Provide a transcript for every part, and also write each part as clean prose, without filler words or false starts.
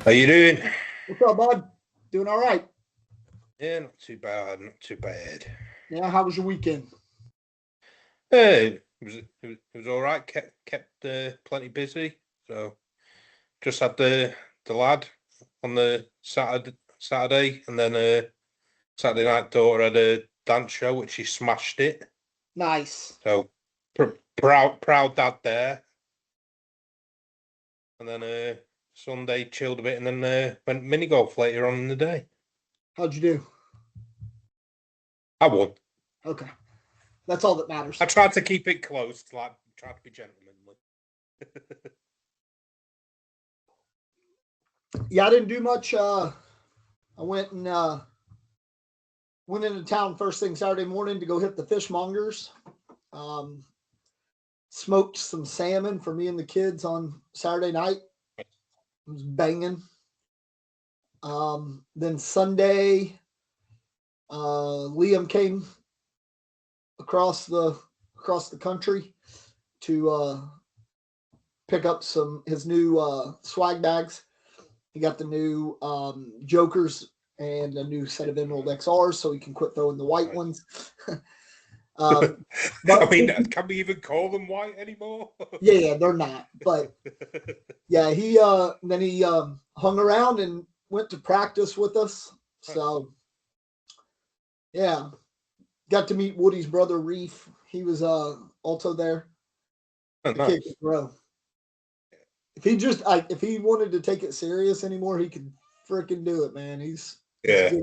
How you doing? What's up, bud? Doing all right. Yeah, not too bad, not too bad. Yeah, how was your weekend? It was all right. Kept plenty busy. So just had the lad on the Saturday, and then Saturday night daughter had a dance show which she smashed it. Nice. So proud dad there. And then Sunday chilled a bit, and then went mini golf later on in the day. How'd you do? I won. Okay. That's all that matters. I tried to keep it close, tried to be gentlemanly. Yeah, I didn't do much. I went into town first thing Saturday morning to go hit the fishmongers. Smoked some salmon for me and the kids on Saturday night. It was banging. Then Sunday, Liam came across the country to pick up his new swag bags. He got the new Jokers and a new set of Emerald XRs, so he can quit throwing the white ones. But I mean, can we even call them white anymore? Yeah, they're not. But yeah, he then he hung around and went to practice with us. So yeah, got to meet Woody's brother Reef. He was also there. Oh, the nice. kid could throw. If he wanted to take it serious anymore, he could freaking do it, man. He's good.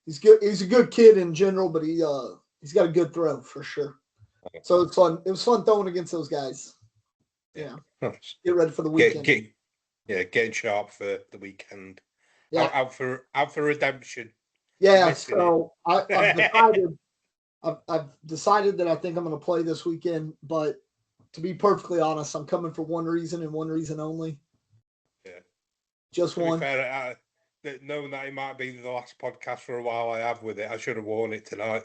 He's good. He's a good kid in general, but he's got a good throw for sure. So it's fun. It was fun throwing against those guys. Yeah. Nice. Get ready for the weekend. Getting sharp for the weekend. Yeah. Out for redemption. Yeah. So I've decided that I think I'm going to play this weekend, but to be perfectly honest, I'm coming for one reason and one reason only. Yeah. Just one. To be fair, knowing that it might be the last podcast for a while I have with it, I should have worn it tonight.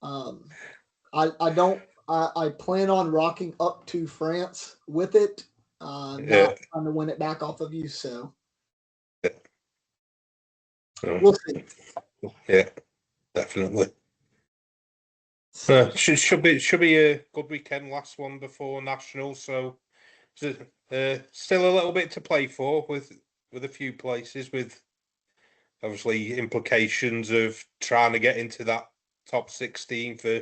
I plan on rocking up to France with it, not trying to win it back off of you. So we'll see. Yeah, definitely. So, should be a good weekend. Last one before Nationals, so still a little bit to play for with a few places, with obviously implications of trying to get into that top 16 for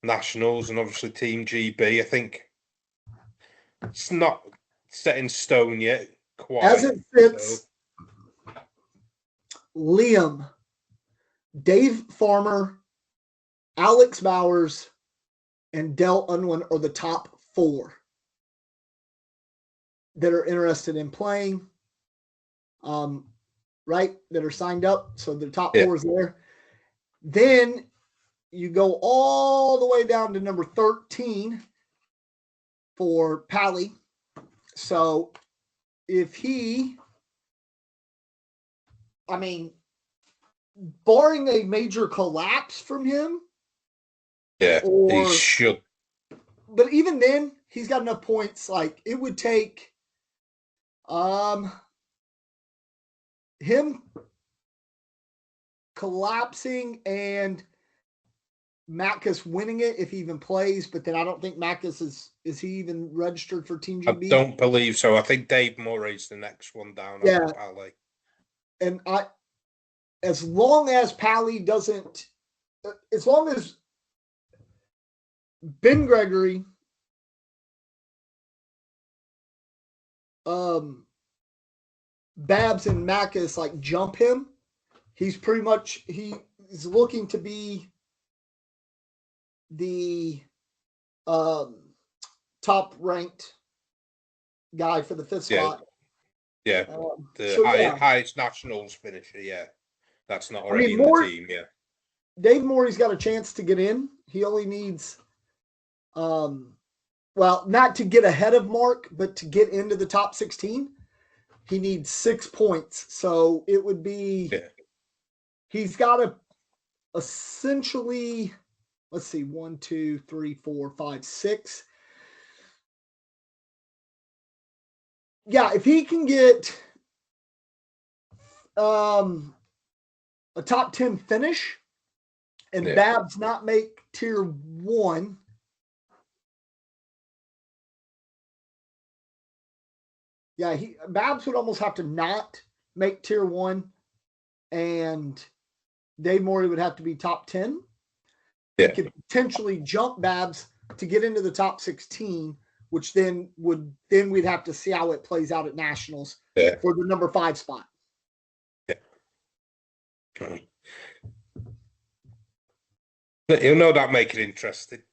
Nationals, and obviously Team GB. I think it's not set in stone yet, quite. As it sits, Liam, Dave Farmer, Alex Bowers, and Dell Unwin are the top 4 that are interested in playing, right? That are signed up. So the top 4 is there. Then you go all the way down to number 13 for Pally. So barring a major collapse from him. Yeah, he should. But even then, he's got enough points. Like, it would take him collapsing and Macus winning it if he even plays. But then I don't think Macus is he even registered for Team GB? I don't believe so. I think Dave Murray's the next one down. Yeah. Pally. And as long as Pally doesn't, as long as Ben Gregory, Babs and Macus like jump him, he's looking to be the top ranked guy for the 5th spot. Yeah, highest Nationals finisher. Yeah, that's not already in the team. Yeah, Dave Morey's got a chance to get in. He only needs, not to get ahead of Mark, but to get into the top 16. He needs 6 points. So it would be, he's got to essentially, let's see, 1, 2, 3, 4, 5, 6. yeah, if he can get a top 10 finish and Babs not make tier 1, yeah, Babs would almost have to not make tier 1, and Dave Morley would have to be top 10. Yeah. He could potentially jump Babs to get into the top 16, which then we'd have to see how it plays out at nationals for the number 5 spot. Yeah. You'll no doubt make it interesting.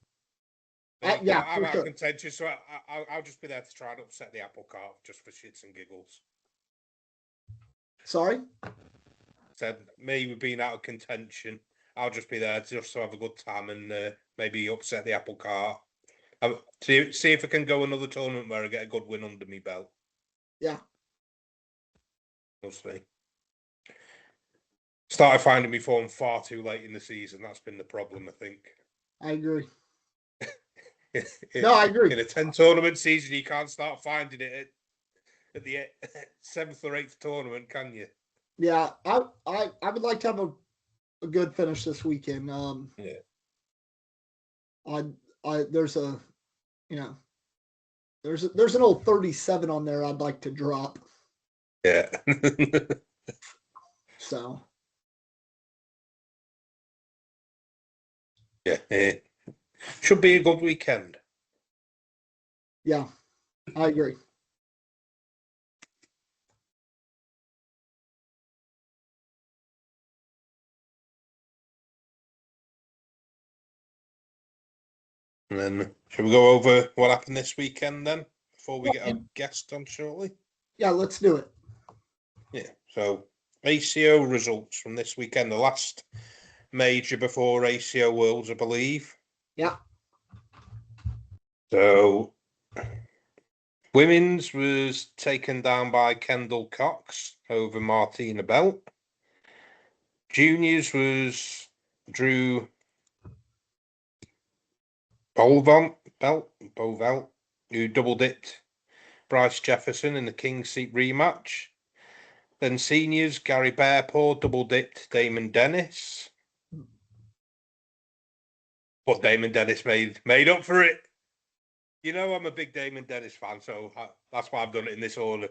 Yeah, I'm for sure. contentious, so I'll just be there to try and upset the apple cart just for shits and giggles. Sorry? Said me with being out of contention, I'll just be there just to have a good time and maybe upset the apple cart. See if I can go another tournament where I get a good win under me belt. Yeah. We'll see. Started finding me form far too late in the season. That's been the problem, I think. I agree. No, I agree. In a 10 tournament season, you can't start finding it at the 7th or 8th tournament, can you? Yeah, I would like to have a good finish this weekend. Yeah. There's a, there's an old 37 on there I'd like to drop. Yeah. So. Yeah. Should be a good weekend. Yeah, I agree. And then, shall we go over what happened this weekend then, before we get our guest on shortly? Yeah, let's do it. Yeah, so ACO results from this weekend, the last major before ACO Worlds, I believe. Yeah. So, women's was taken down by Kendall Cox over Martina Belt. Juniors was Drew Bovelt, who double dipped Bryce Jefferson in the King's Seat rematch. Then seniors, Gary Bearpaw double dipped Damon Dennis. But Damon Dennis made up for it. You know, I'm a big Damon Dennis fan, so that's why I've done it in this order.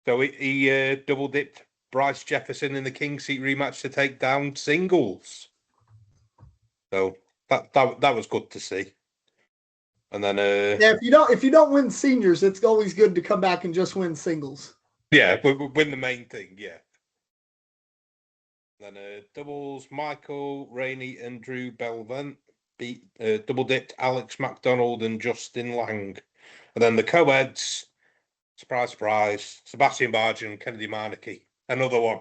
So he double dipped Bryce Jefferson in the King's Seat rematch to take down singles. So that was good to see. And then yeah, if you don't win seniors, it's always good to come back and just win singles. Yeah, win the main thing, yeah. Then doubles, Michael Rainey and Drew Belvent beat double dipped Alex MacDonald and Justin Lang. And then the co-eds, surprise, surprise, Sebastian Barge and Kennedy Meineke. Another one.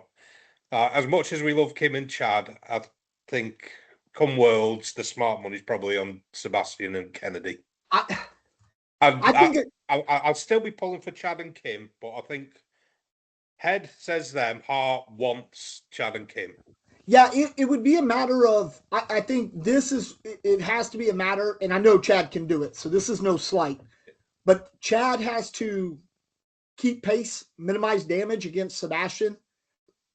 As much as we love Kim and Chad, I think come Worlds, the smart money's probably on Sebastian and Kennedy. I'll still be pulling for Chad and Kim, but I think head says them, heart wants Chad and Kim. Yeah, it would be a matter of, I think it has to be a matter, and I know Chad can do it, so this is no slight, but Chad has to keep pace, minimize damage against Sebastian.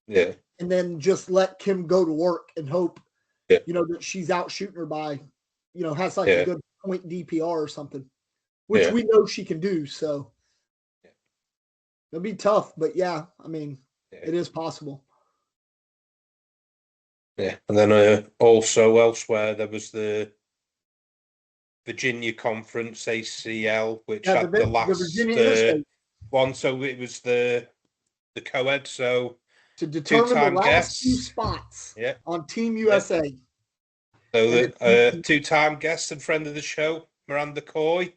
Yeah. And then just let Kim go to work and hope, that she's out shooting her by, has like a good point DPR or something, which we know she can do. So it'll be tough, but I mean, it is possible. Yeah, and then also elsewhere there was the Virginia Conference ACL, which had the last one. So it was the co-ed. So to determine the last few spots on Team USA. So the two-time guest and friend of the show, Miranda Coy,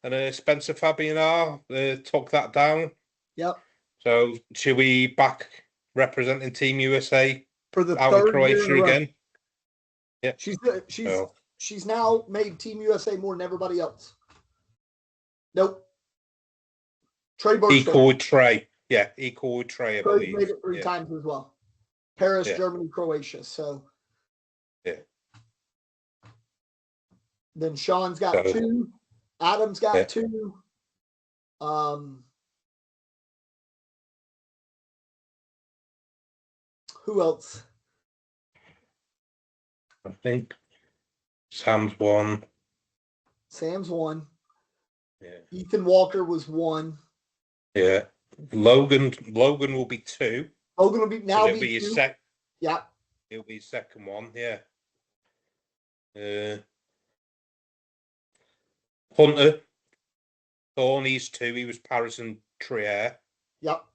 and Spencer Fabianar took that down. Yep. So should we back representing Team USA for the out third in Croatia year again? Yeah. She's now made Team USA more than everybody else. Nope. Trey Birchfield. Equal with Trey. Yeah, equal with Trey, I believe. Made it 3 times as well. Paris, Germany, Croatia. So then Sean's got 2. Adam's got 2. Who else? I think Sam's one. Sam's one. Yeah. Ethan Walker was one. Yeah. Logan will be two. Logan will be now it'll be be two. his Yeah. It'll be his second one. Yeah. Hunter. Thorny's two. He was Paris and Trier. Yep.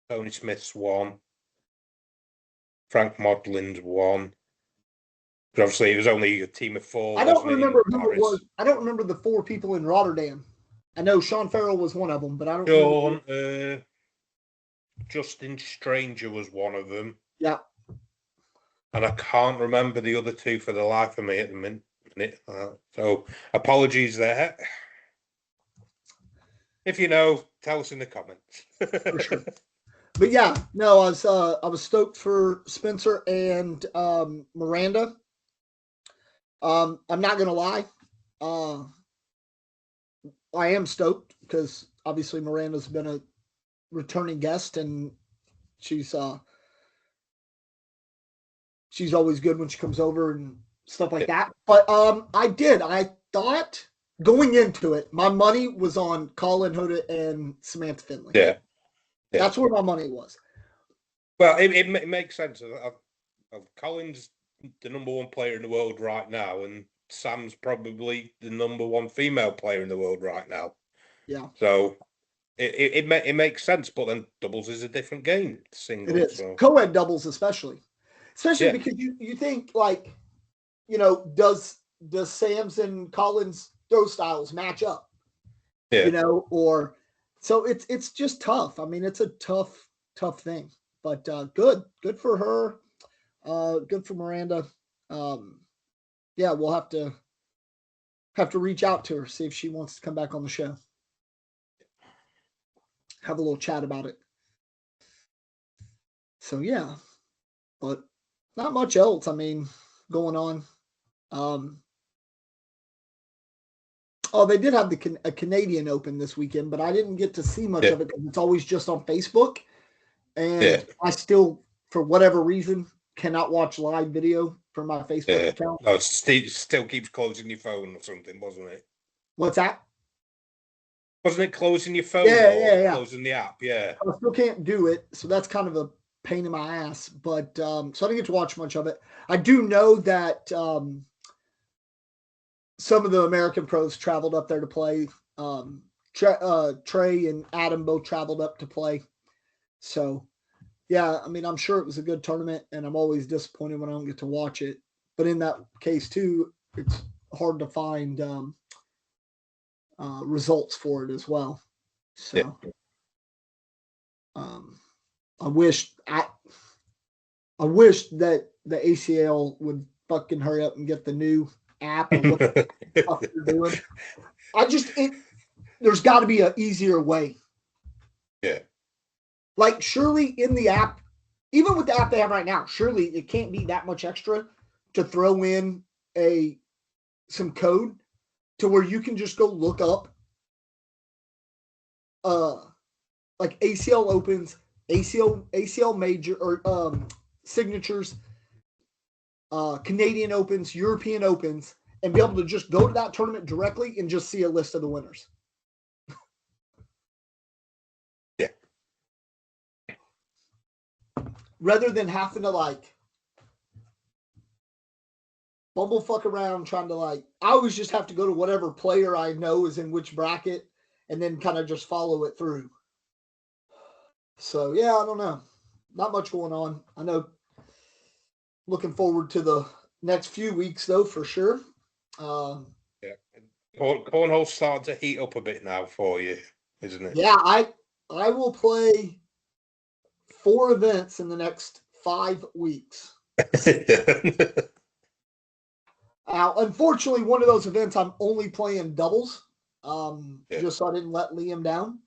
Tony Smith's one. Frank Modlin's one. But obviously, it was only a team of four. I don't remember who it was. I don't remember the four people in Rotterdam. I know Sean Farrell was one of them, but I don't remember. Justin Stranger was one of them. Yeah. And I can't remember the other two for the life of me at the minute. So apologies there. If you know, tell us in the comments. For sure. But yeah, no, I was stoked for Spencer and Miranda. I'm not gonna lie. I am stoked because obviously Miranda's been a returning guest and she's always good when she comes over and stuff like that. But I thought going into it, my money was on Colin Hoda and Samantha Finley. Yeah. That's where my money was. Well, it makes sense. Colin's the number one player in the world right now, and Sam's probably the number one female player in the world right now. Yeah. So it makes sense, but then doubles is a different game. Singles. It is. So. Co-ed doubles especially because you think like, does Sam's and Colin's throw styles match up? Yeah. Or so it's just tough. I mean, it's a tough thing. But good for her. Good for Miranda. Yeah, we'll have to reach out to her, see if she wants to come back on the show. Have a little chat about it. So yeah, but not much else. I mean, going on. They did have a Canadian Open this weekend, but I didn't get to see much of it because it's always just on Facebook, and I still, for whatever reason, cannot watch live video from my Facebook account. No, it still keeps closing your phone or something, wasn't it? What's that? Wasn't it closing your phone Yeah. Closing the app, yeah. I still can't do it, so that's kind of a pain in my ass. But so I didn't get to watch much of it. I do know that some of the American pros traveled up there to play. Trey and Adam both traveled up to play. So, yeah, I mean, I'm sure it was a good tournament, and I'm always disappointed when I don't get to watch it. But in that case, too, it's hard to find results for it as well. So, I wish that the ACL would fucking hurry up and get the new app or what the fuck they're doing. There's got to be an easier way. Yeah. Like, surely in the app, even with the app they have right now, surely it can't be that much extra to throw in some code to where you can just go look up like ACL Opens, ACL Major or signatures, Canadian Opens, European Opens, and be able to just go to that tournament directly and just see a list of the winners. Yeah. Rather than having to like bumblefuck around trying to I always just have to go to whatever player I know is in which bracket and then kind of just follow it through. So yeah, I don't know. Not much going on. I know. Looking forward to the next few weeks though, for sure. Yeah. Cornhole's starting to heat up a bit now for you, isn't it? Yeah, I will play 4 events in the next 5 weeks. Unfortunately, one of those events I'm only playing doubles, just so I didn't let Liam down.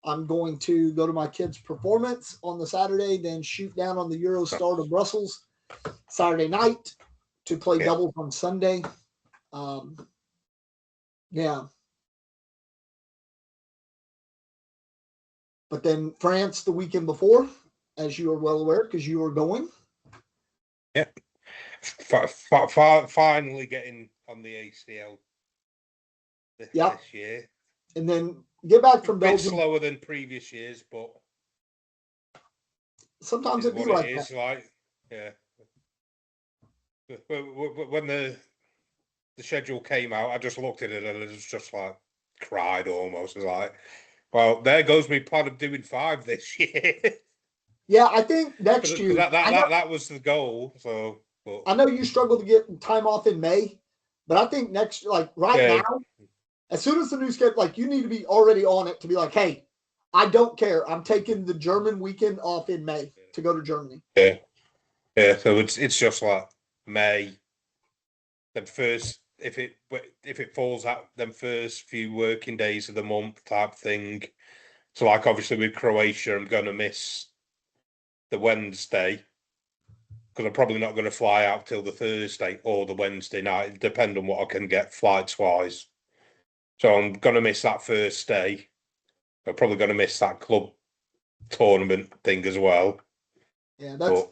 I'm going to go to my kid's performance on the Saturday, then shoot down on the Eurostar to Brussels Saturday night to play doubles on Sunday. Yeah. But then France the weekend before, as you are well aware, because you are going. Yeah. Finally getting on the ACL this year. And then get back from Belgium. A bit slower than previous years, but sometimes it'd be like that. Like, yeah. When the schedule came out, I just looked at it and it was just like cried almost. It was like, well, there goes my plan of doing 5 this year. Yeah, I think next year that was the goal. So but, I know you struggle to get time off in May, but I think next, like now, as soon as the new schedule, like you need to be already on it to be like, hey, I don't care. I'm taking the German weekend off in May to go to Germany. Yeah. Yeah. So it's just like May. Then first, if it falls out, then first few working days of the month type thing. So like obviously with Croatia, I'm gonna miss the Wednesday because I'm probably not going to fly out till the Thursday or the Wednesday night, depending on what I can get flights wise. So I'm going to miss that first day. I'm probably going to miss that club tournament thing as well. Yeah, that's.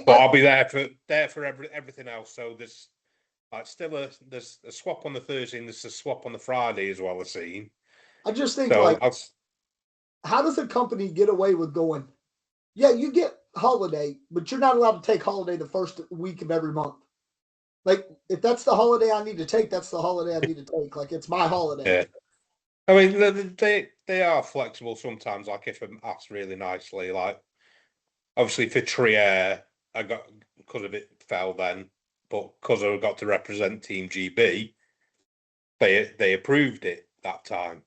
But I'll be there for everything else. So there's like there's a swap on the Thursday and there's a swap on the Friday as well. I've seen. I just think how does a company get away with going? Yeah, you get holiday, but you're not allowed to take holiday the first week of every month. Like, if that's the holiday I need to take, that's the holiday I need to take. Like, it's my holiday. Yeah. I mean, they are flexible sometimes. Like, if I'm asked really nicely, like, obviously for Trier, I got, because of it fell then, but because I got to represent Team GB, they approved it that time.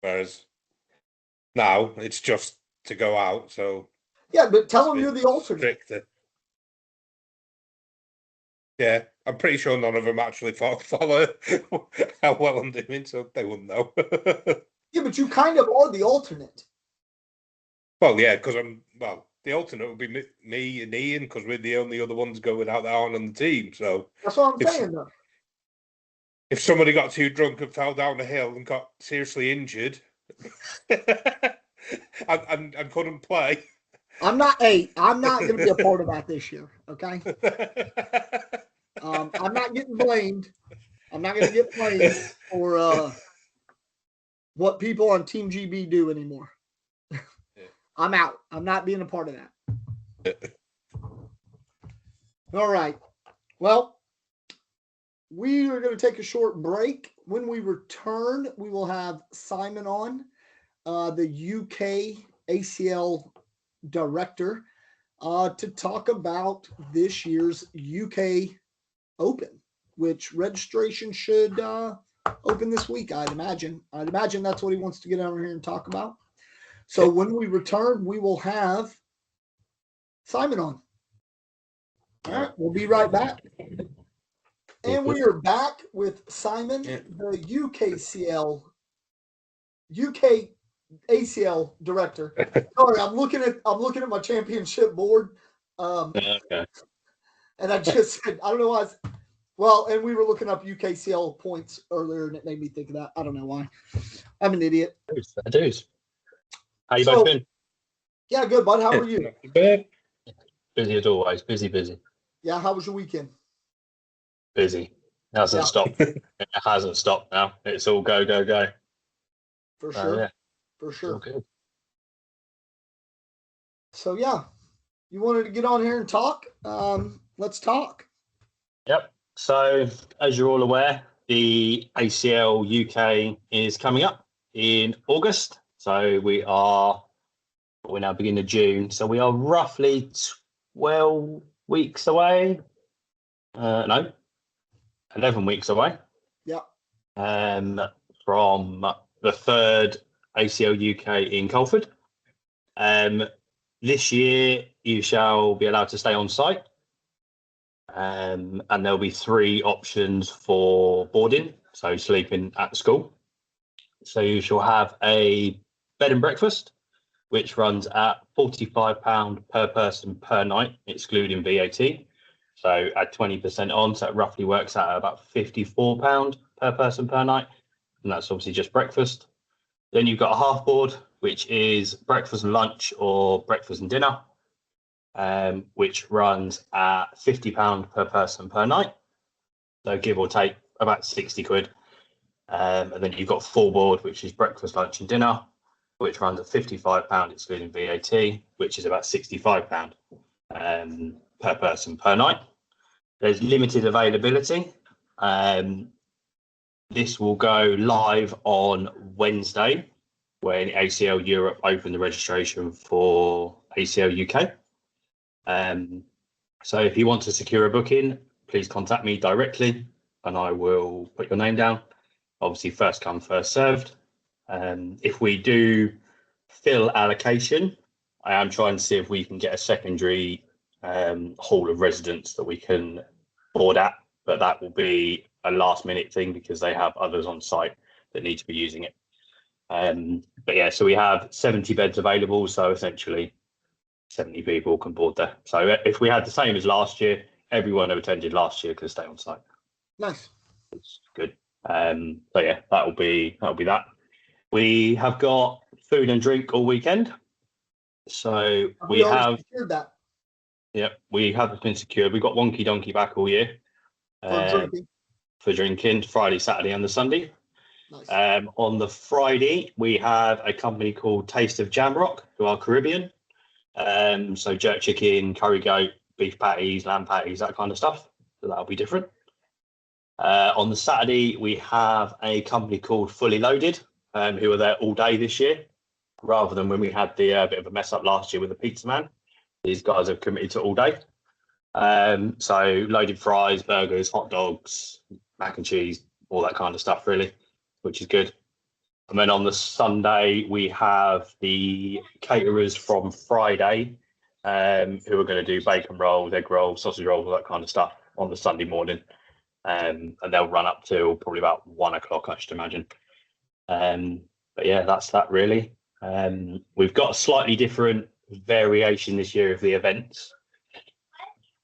Whereas now it's just to go out, so. Yeah, but tell them you're the alternate. Stricter. Yeah, I'm pretty sure none of them actually follow how well I'm doing, so they wouldn't know. Yeah, but you kind of are the alternate. Well, yeah, because the alternate would be me and Ian, because we're the only other ones going out there on the team. So that's what I'm saying, though. If somebody got too drunk and fell down a hill and got seriously injured and couldn't play. I'm not going to be a part of that this year, okay? I'm not getting blamed. I'm not going to get blamed for what people on Team GB do anymore. I'm out. I'm not being a part of that. All right. Well, we are going to take a short break. When we return, we will have Simon on, the UK ACL director, to talk about this year's UK Open, which registration should open this week, I'd imagine. I'd imagine that's what he wants to get over here and talk about. So when we return, we will have Simon on. All right, we'll be right back. And we are back with Simon, the UK ACL director. Sorry, I'm looking at my championship board. Okay. And I just said, I don't know why. And we were looking up UKCL points earlier, and it made me think of that. I don't know why. I'm an idiot. I do. How you both been? Yeah, good, bud. How are you? Busy as always. Busy. Yeah, how was your weekend? Busy. It hasn't stopped. It hasn't stopped now. It's all go. For sure. Yeah. For sure. All good. So, yeah, you wanted to get on here and talk? Let's talk. Yep. So, as you're all aware, the ACL UK is coming up in August. So we're now beginning of June. So we are roughly 12 weeks away. 11 weeks away. Yeah. From the third ACL UK in Colford. This year you shall be allowed to stay on site. And there'll be 3 options for boarding, so sleeping at school. So you shall have a bed and breakfast, which runs at £45 per person per night, excluding VAT. So add 20% on, so it roughly works out at about £54 per person per night. And that's obviously just breakfast. Then you've got a half board, which is breakfast and lunch or breakfast and dinner, which runs at £50 per person per night. So give or take about 60 quid. And then you've got full board, which is breakfast, lunch and dinner, which runs at £55 excluding VAT, which is about £65 per person per night. There's limited availability. This will go live on Wednesday when ACL Europe open the registration for ACL UK. So if you want to secure a booking, please contact me directly and I will put your name down. Obviously, first come, first served. If we do fill allocation, I am trying to see if we can get a secondary hall of residence that we can board at, but that will be a last minute thing because they have others on site that need to be using it. But yeah, so we have 70 beds available, so essentially 70 people can board there. So if we had the same as last year, everyone who attended last year could stay on site. Nice. It's good. So yeah, that'll be that. We have got food and drink all weekend. So we have secured that. Yeah, we have been secured. We've got Wonky Donkey back all year. For drinking, Friday, Saturday and the Sunday. Nice. On the Friday, we have a company called Taste of Jamrock, who are Caribbean. So jerk chicken, curry goat, beef patties, lamb patties, that kind of stuff. So that'll be different. On the Saturday, we have a company called Fully Loaded, who are there all day this year, rather than when we had the bit of a mess up last year with the pizza man. These guys have committed to all day. So loaded fries, burgers, hot dogs, mac and cheese, all that kind of stuff, really, which is good. And then on the Sunday, we have the caterers from Friday, who are going to do bacon rolls, egg rolls, sausage rolls, all that kind of stuff on the Sunday morning. And they'll run up till probably about 1 o'clock, I should imagine. But yeah, that's that really. We've got a slightly different variation this year of the events.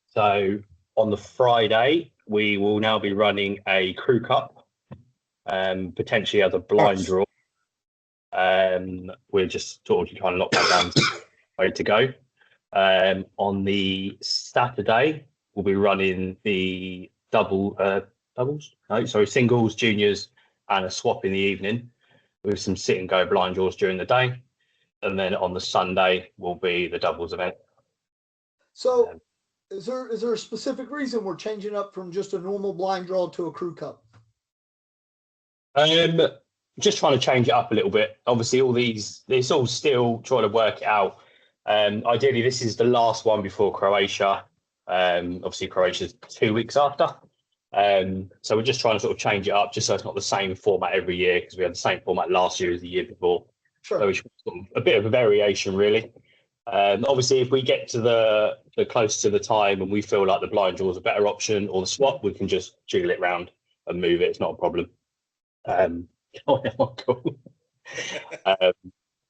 So on the Friday, we will now be running a crew cup, potentially as a blind draw. We're just sort of trying to lock that down, ready to go. On the Saturday, we'll be running the singles, juniors, and a swap in the evening with some sit and go blind draws during the day. And then on the Sunday will be the doubles event. So is there a specific reason we're changing up from just a normal blind draw to a crew cup? Just trying to change it up a little bit. Obviously, it's all still trying to work it out. Ideally, this is the last one before Croatia. Obviously, Croatia's 2 weeks after. So we're just trying to sort of change it up just so it's not the same format every year, because we had the same format last year as the year before. Sure. So we should sort of a bit of a variation, really. Obviously, if we get to the close to the time and we feel like the blind draw is a better option or the swap, we can just jiggle it round and move it. It's not a problem. Cool.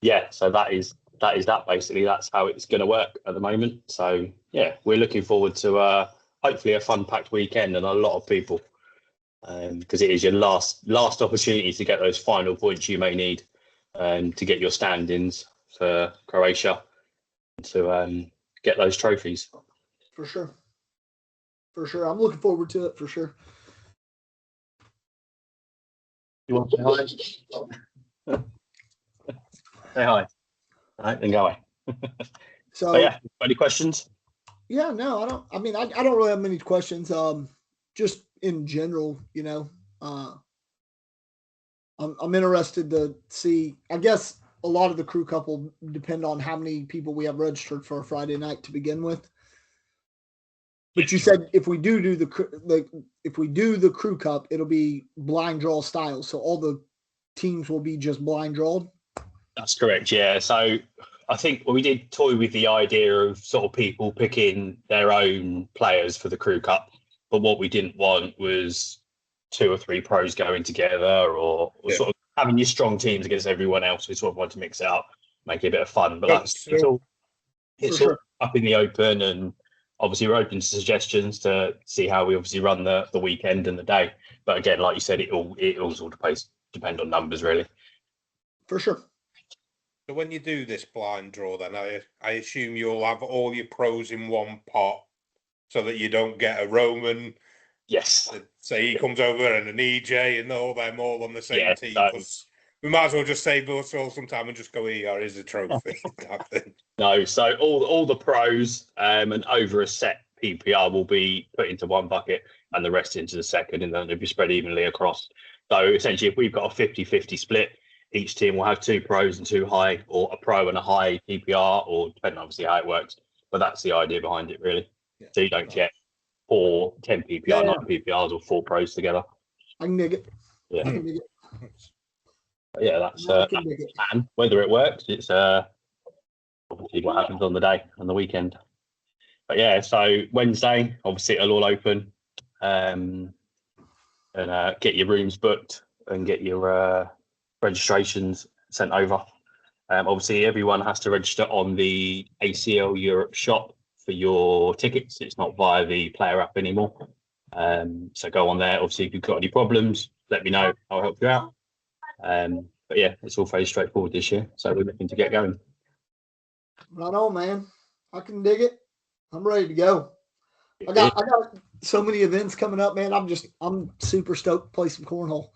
Yeah, so that is that basically. That's how it's going to work at the moment. So yeah, we're looking forward to hopefully a fun packed weekend and a lot of people, because it is your last opportunity to get those final points you may need to get your standings for Croatia, to get those trophies. For sure. I'm looking forward to it for sure. You want to say hi? Say hi. All right, then go away. So yeah, any questions? Yeah, no, I don't. I mean, I don't really have many questions. Just in general, I'm interested to see. I guess a lot of the crew cup will depend on how many people we have registered for a Friday night to begin with. But you said if we do the crew cup, it'll be blind draw style. So all the teams will be just blind drawn. That's correct. Yeah. So I think we did toy with the idea of sort of people picking their own players for the crew cup, but what we didn't want was 2 or 3 pros going together, or sort of having your strong teams against everyone else. We sort of wanted to mix it up, make it a bit of fun. But it's all up in the open, and obviously we're open to suggestions to see how we obviously run the weekend and the day. But again, like you said, it all depend on numbers, really. For sure. So when you do this blind draw, then I assume you'll have all your pros in one pot, so that you don't get a Roman. Yes. Say he comes over and an EJ and all them all on the same Yeah, team. so- Because we might as well just save us all some time and just go, here's a trophy type thing. No, so all the pros and over a set PPR will be put into one bucket and the rest into the second, and then it'll be spread evenly across. So essentially, if we've got a 50-50 split, each team will have 2 pros and 2 high, or a pro and a high PPR, or depending obviously how it works. But that's the idea behind it, really. Yeah. So you don't get 4 10 PPR, Yeah. 9 PPRs, or 4 pros together. I can dig it. Yeah. I can dig it. But yeah, that's I that's can the dig it. plan. Whether it works, it's obviously what happens on the day, on the weekend. But yeah, so Wednesday, obviously it'll all open, and get your rooms booked and get your registrations sent over. Obviously, everyone has to register on the ACL Europe shop for your tickets. It's not via the player app anymore. So go on there. Obviously, if you've got any problems, let me know. I'll help you out. But yeah, it's all very straightforward this year. So we're looking to get going. Right on, man. I can dig it. I'm ready to go. I got so many events coming up, man. I'm super stoked to play some cornhole.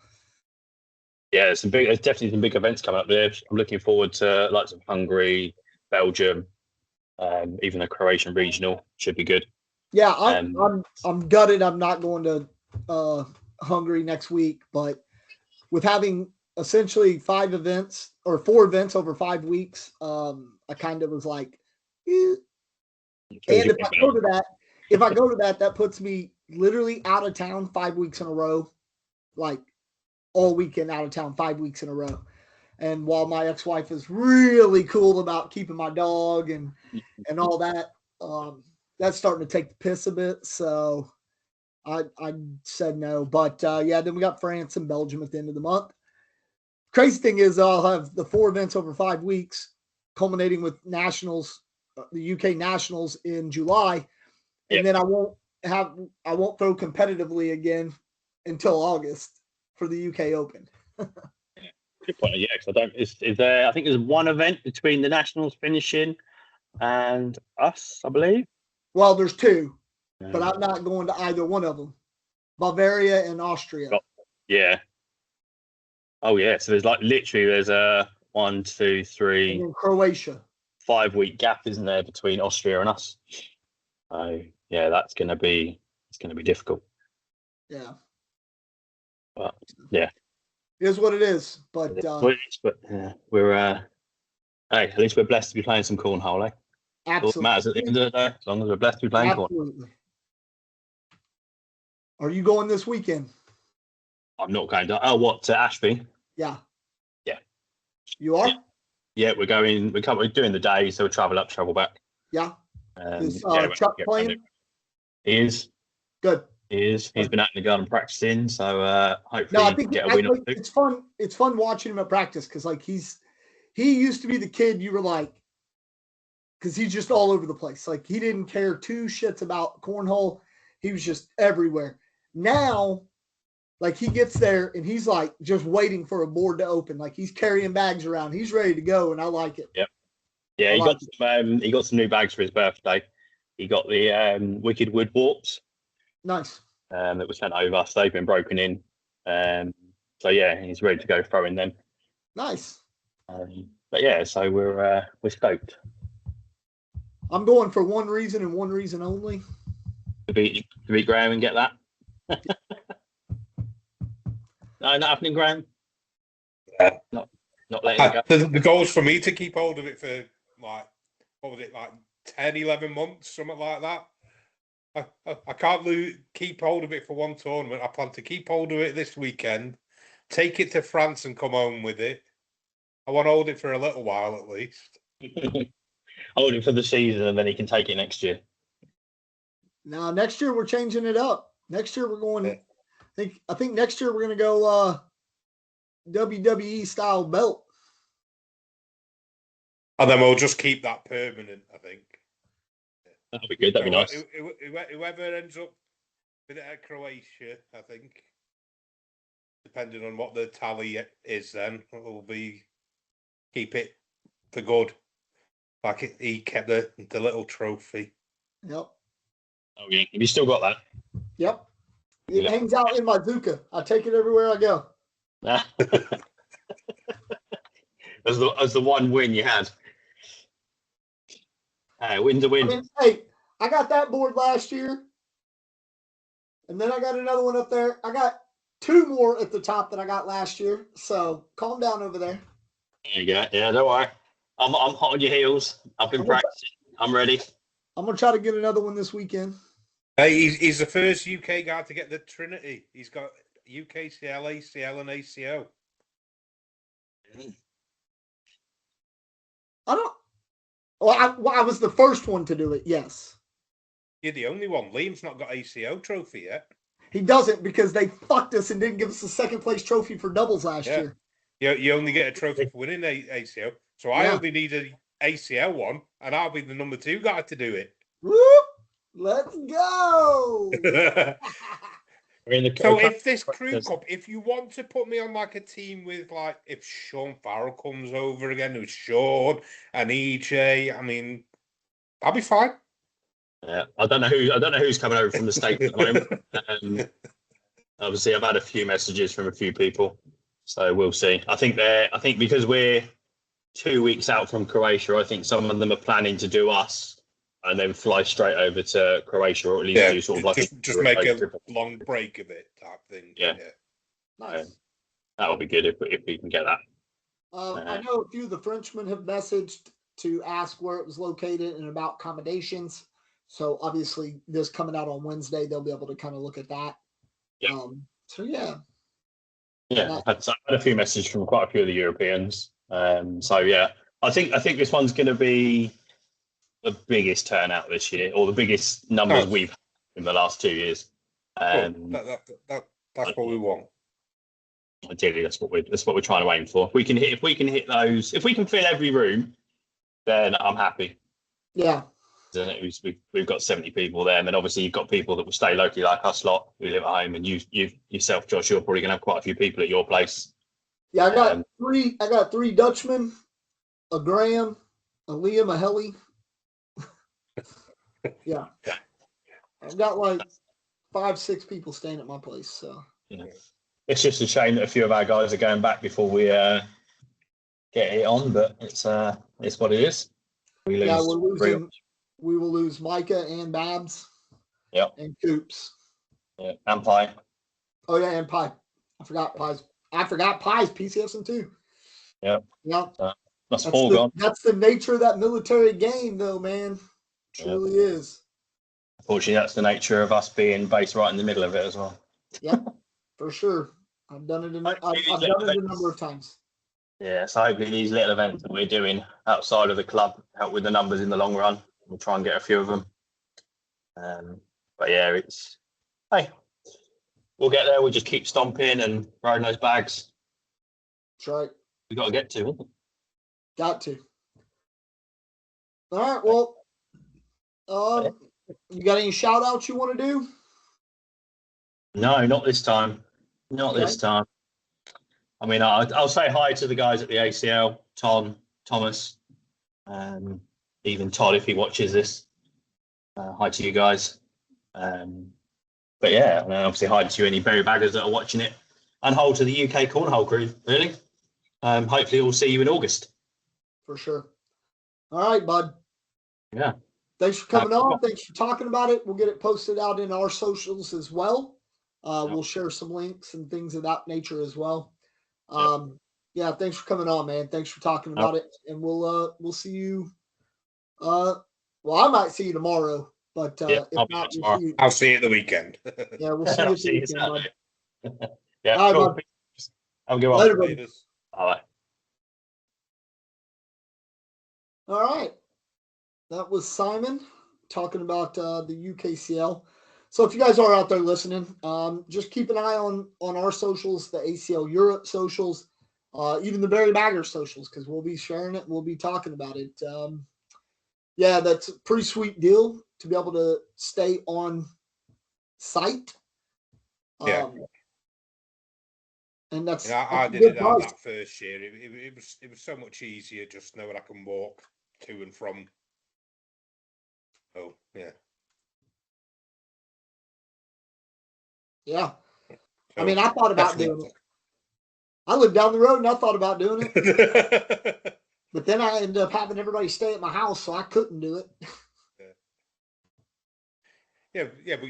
Yeah, there's definitely some big events coming up there. I'm looking forward to lots of Hungary, Belgium, even a Croatian regional should be good. Yeah, I'm gutted. I'm not going to Hungary next week, but with having essentially 5 events or 4 events over 5 weeks, I kind of was like, eh. And if I go to that, that puts me literally out of town 5 weeks in a row, like all weekend out of town 5 weeks in a row. And while my ex-wife is really cool about keeping my dog and all that, that's starting to take the piss a bit. So I said no. But yeah, then we got France and Belgium at the end of the month. Crazy thing is I'll have the 4 events over 5 weeks, culminating with nationals, the UK nationals in July, and then I won't throw competitively again until August for the UK Open. Good point. Yeah, because is there? I think there's one event between the nationals finishing and us, I believe. Well, there's 2, but I'm not going to either one of them. Bavaria and Austria. Yeah. Oh yeah. So there's there's a 1, 2, 3, and then Croatia. 5 week gap, isn't there, between Austria and us? So yeah, it's going to be difficult. Yeah. But yeah, it is what it is. But we're hey, at least we're blessed to be playing some cornhole, eh? Absolutely. All that matters at the end of the day, as long as we're blessed to be playing cornhole. Absolutely. Are you going this weekend? I'm not going to. Oh, what, to Ashby? Yeah. Yeah. You are? Yeah, we're going. We're doing the day, so we'll travel up, travel back. Yeah. Is yeah, Chuck playing? He is. Good. He is. He's been out in the garden practicing, so hopefully No, I think get a win or two. it's fun. It's fun watching him at practice because he used to be the kid you were like, because he's just all over the place. Like he didn't care 2 shits about cornhole. He was just everywhere. Now, like he gets there and he's like just waiting for a board to open. Like he's carrying bags around. He's ready to go, and I like it. Yep. Yeah, he got some new bags for his birthday. He got the Wicked Wood Warps. Nice. That was sent over, so they've been broken in. So yeah, he's ready to go throwing them. Nice. But yeah, so we're stoked. I'm going for one reason and one reason only. To beat Graham and get that. No, not happening, Graham. Not letting it go. The goal is for me to keep hold of it for like, what was it, like 10, 11 months, something like that. I can't keep hold of it for one tournament. I plan to keep hold of it this weekend, take it to France and come home with it. I want to hold it for a little while at least. Hold it for the season and then he can take it next year. Now, next year we're changing it up. Next year we're going, I think next year we're going to go WWE style belt. And then we'll just keep that permanent, I think. That'd be good. That'd be nice. Whoever ends up with it at Croatia, I think, depending on what the tally is, then will be keep it for good. Like he kept the little trophy. Yep. Oh yeah, have you still got that? Yep. It Yeah. hangs out in my Zuka. I take it everywhere I go. as the one win you had. Win's a win. I mean, hey, I got that board last year. And then I got another one up there. I got 2 more at the top that I got last year. So calm down over there. There you go. Yeah, don't worry. I'm hot on your heels. I've been practicing. I'm ready. I'm going to try to get another one this weekend. Hey, he's the first UK guy to get the Trinity. He's got UKCL, ACL, and ACO. I was the first one to do it, yes. You're the only one. Liam's not got ACO trophy yet. He doesn't because they fucked us and didn't give us the second place trophy for doubles last year. You only get a trophy for winning ACO. So I only need an ACL one, and I'll be the number 2 guy to do it. Whoop! Let's go! So if this crew cup, if you want to put me on like a team with like if Sean Farrell comes over again, with Sean and EJ, I mean, I'll be fine. Yeah, I don't know who's coming over from the States at the moment. Obviously, I've had a few messages from a few people, so we'll see. I think because we're 2 weeks out from Croatia, I think some of them are planning to do us and then fly straight over to Croatia, or at least do sort of like just make a long break of it type thing. Yeah. Nice. That would be good if we can get that. I know a few of the Frenchmen have messaged to ask where it was located and about accommodations. So obviously, this coming out on Wednesday, they'll be able to kind of look at that. Yeah. Yeah. I've had a few messages from quite a few of the Europeans. So yeah, I think this one's going to be the biggest turnout this year, or the biggest numbers we've had in the last 2 years. That's what we want. Ideally, that's what we're trying to aim for. If we can hit those, if we can fill every room, then I'm happy. Yeah. We've got 70 people there, and then obviously you've got people that will stay locally, like us lot who live at home, and you yourself, Josh, you're probably going to have quite a few people at your place. Yeah, I got three. I got 3 Dutchmen, a Graham, a Liam, a Helly. Yeah, I've got like 5-6 people staying at my place. So it's just a shame that a few of our guys are going back before we get it on, but it's what it is. We will lose Micah and Babs. Yep. And Coops. Yeah, and Pie. Oh yeah, and Pie. I forgot Pie's PCFs too. Yep. Yeah. That's 4 gone. That's the nature of that military game, though, man. Truly is. Unfortunately, that's the nature of us being based right in the middle of it as well. Yeah, for sure. I've done it. I've done it a number of times. Yeah, so hopefully these little events that we're doing outside of the club help with the numbers in the long run. We'll try and get a few of them. But yeah, we'll get there. We'll just keep stomping and riding those bags. That's right. We got to get to it. Got to. All right. Well, you got any shout outs you want to do? No, not this time. Not this time. I mean, I'll say hi to the guys at the ACL, Tom, Thomas, even Todd if he watches this. Hi to you guys. But yeah, and obviously hi to any berry baggers that are watching it, and hi to the UK cornhole crew. Really. Hopefully, we'll see you in August. For sure. All right, bud. Yeah. Thanks for coming on. Thanks for talking about it. We'll get it posted out in our socials as well. We'll share some links and things of that nature as well. Yeah, thanks for coming on, man. Thanks for talking about it. And we'll see you. Well, I might see you tomorrow, but if not, I'll see you at the weekend. Yeah, we'll see you at the weekend, bud. Yeah, all right, cool. bud. Have a good one. Later, buddy. All right. All right. That was Simon talking about the UKCL. So if you guys are out there listening, just keep an eye on our socials, the ACL Europe socials, even the Barry Bagger socials, because we'll be sharing it. We'll be talking about it. Yeah, that's a pretty sweet deal to be able to stay on site. And that's, I that's a did good it price. that first year. It was so much easier just knowing I can walk to and from. Oh yeah. Yeah. I So, mean, I thought about doing it. I lived down the road and I thought about doing it. But then I ended up having everybody stay at my house, so I couldn't do it. Yeah, but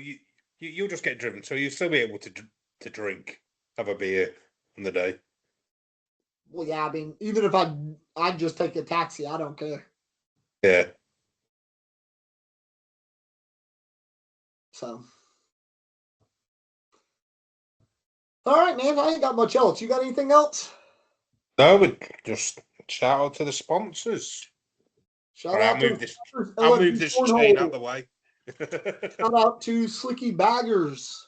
you'll just get driven, so you'll still be able to drink, have a beer on the day. Well, yeah, I mean, even if I'd just take a taxi, I don't care. Yeah. So, all right, man. I ain't got much else. You got anything else? No, but just shout out to the sponsors. Shout out to I'll move this chain out the way. Shout out to Slicky Baggers.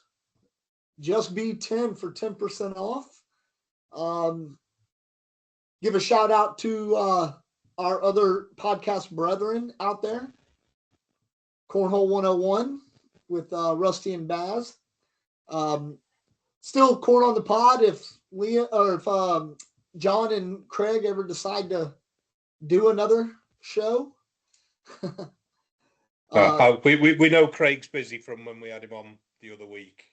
Just be 10 for 10% off. Give a shout out to our other podcast brethren out there. Cornhole 101 with Rusty and Baz. Still corn on the pod if John and Craig ever decide to do another show. We know Craig's busy from when we had him on the other week.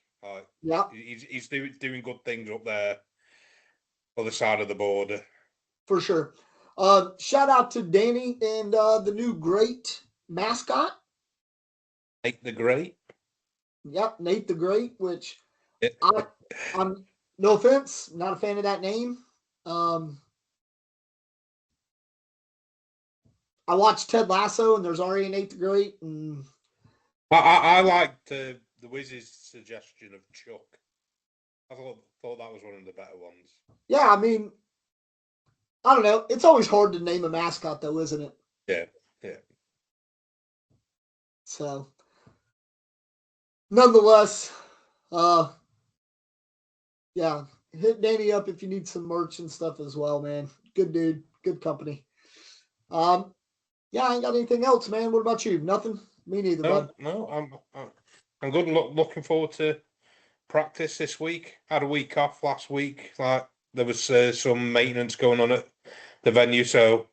Yeah, he's doing good things up there, other side of the border. For sure. Shout out to Danny and the new great mascot. Nate the Great. Yep, Nate the Great, which Yeah. I'm no offense, not a fan of that name. I watched Ted Lasso and there's already Nate the Great, and I liked the Wiz's suggestion of Chuck. I thought that was one of the better ones. Yeah, I mean, I don't know. It's always hard to name a mascot, though, isn't it? Yeah. So, nonetheless, yeah, hit Danny up if you need some merch and stuff as well, man. Good dude, good company. Yeah, I ain't got anything else, man. What about you? Nothing? Me neither, bud. No, I'm good. Looking forward to practice this week. Had a week off last week. Like there was some maintenance going on at the venue, so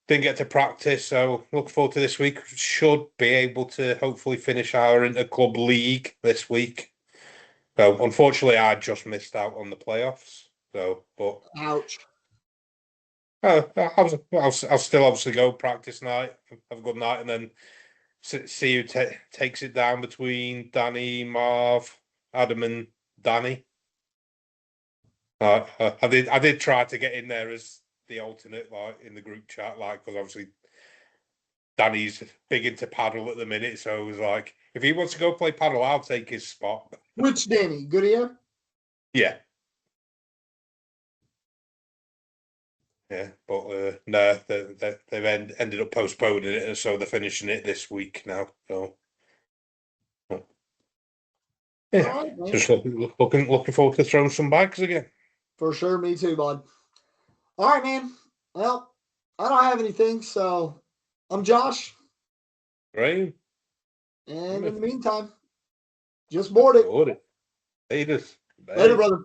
didn't get to practice. So look forward to this week. Should be able to hopefully finish our inter-club league this week. So unfortunately, I just missed out on the playoffs. So, but Ouch. I'll still obviously go practice night, have a good night, and then see who takes it down between Danny, Marv, Adam, and Danny. I did try to get in there as the alternate, like in the group chat, like because obviously Danny's big into paddle at the minute, so it was like if he wants to go play paddle, I'll take his spot. Which Danny? Goodyear? Yeah. Yeah, but no, they've ended up postponing it, and so they're finishing it this week now. So, yeah, Right, just looking forward to throwing some bags again. For sure, me too, bud. All right, man. Well, I don't have anything, so I'm Josh. Right. And in the meantime, just board it. Later. Later, brother.